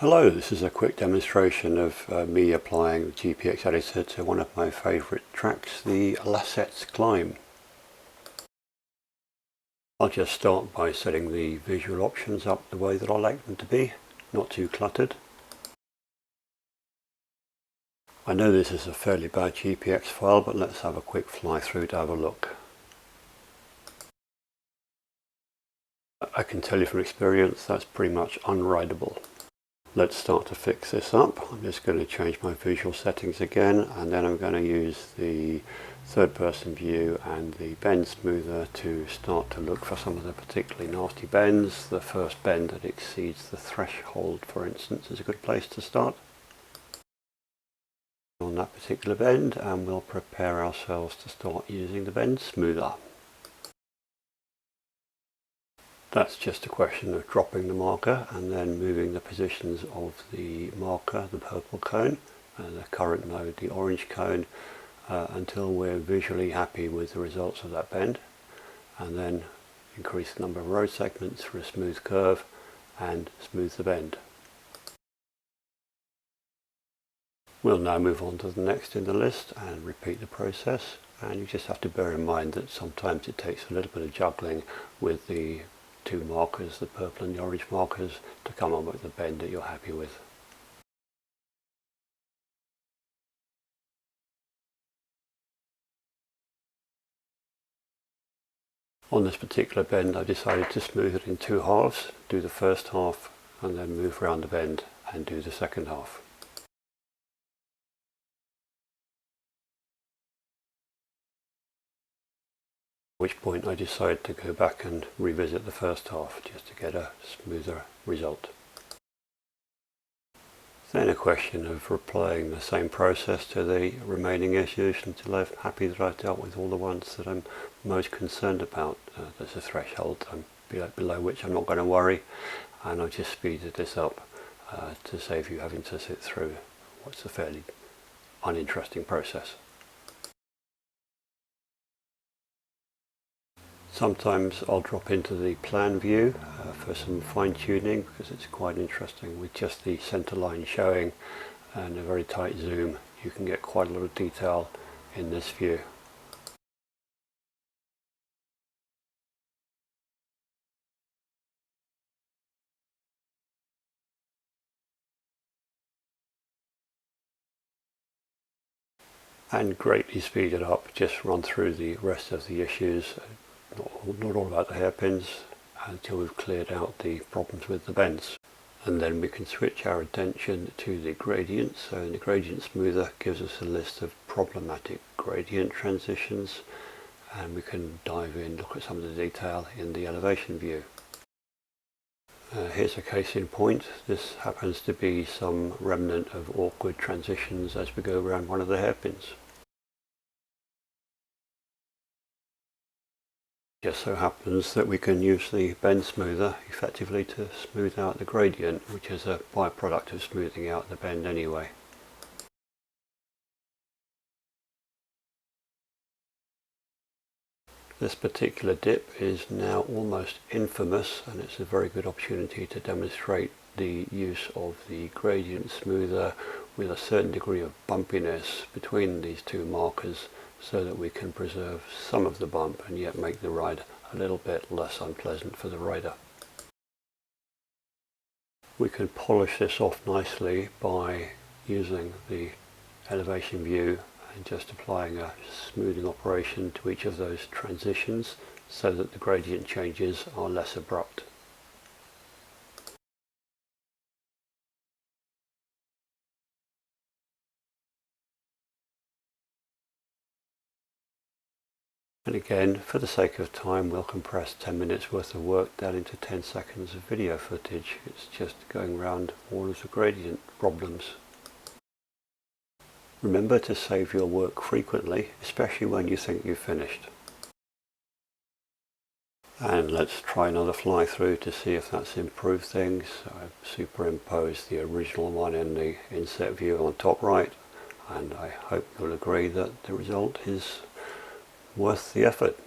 Hello, this is a quick demonstration of me applying the GPX editor to one of my favourite tracks, the Lassett's Climb. I'll just start by setting the visual options up the way that I like them to be, not too cluttered. I know this is a fairly bad GPX file, but let's have a quick fly through to have a look. I can tell you from experience that's pretty much unwritable. Let's start to fix this up. I'm just going to change my visual settings again, and then I'm going to use the third person view and the bend smoother to start to look for some of the particularly nasty bends. The first bend that exceeds the threshold, for instance, is a good place to start on that particular bend, and we'll prepare ourselves to start using the bend smoother. That's just a question of dropping the marker and then moving the positions of the marker, the purple cone, and the current node, the orange cone, until we're visually happy with the results of that bend, and then increase the number of road segments for a smooth curve and smooth the bend. We'll now move on to the next in the list and repeat the process, and you just have to bear in mind that sometimes it takes a little bit of juggling with the two markers, the purple and the orange markers, to come up with the bend that you're happy with. On this particular bend, I decided to smooth it in two halves, do the first half and then move around the bend and do the second half. At which point I decided to go back and revisit the first half just to get a smoother result. Then a question of applying the same process to the remaining issues until I'm happy that I've dealt with all the ones that I'm most concerned about. There's a threshold below which I'm not going to worry, and I've just speeded this up to save you having to sit through what's a fairly uninteresting process. Sometimes I'll drop into the plan view for some fine tuning, because it's quite interesting with just the center line showing and a very tight zoom. You can get quite a lot of detail in this view. And greatly speeded up, just run through the rest of the issues, not all about the hairpins, until we've cleared out the problems with the bends. And then we can switch our attention to the gradient. So the gradient smoother gives us a list of problematic gradient transitions, and we can dive in, look at some of the detail in the elevation view. Here's a case in point. This happens to be some remnant of awkward transitions as we go around one of the hairpins. Just so happens that we can use the bend smoother effectively to smooth out the gradient, which is a byproduct of smoothing out the bend anyway. This particular dip is now almost infamous, and it's a very good opportunity to demonstrate the use of the gradient smoother with a certain degree of bumpiness between these two markers, so that we can preserve some of the bump and yet make the ride a little bit less unpleasant for the rider. We can polish this off nicely by using the elevation view and just applying a smoothing operation to each of those transitions so that the gradient changes are less abrupt. And again, for the sake of time, we'll compress 10 minutes worth of work down into 10 seconds of video footage. It's just going around all of the gradient problems. Remember to save your work frequently, especially when you think you've finished. And let's try another fly through to see if that's improved things. I've superimposed the original one in the inset view on top right, and I hope you'll agree that the result is worth the effort.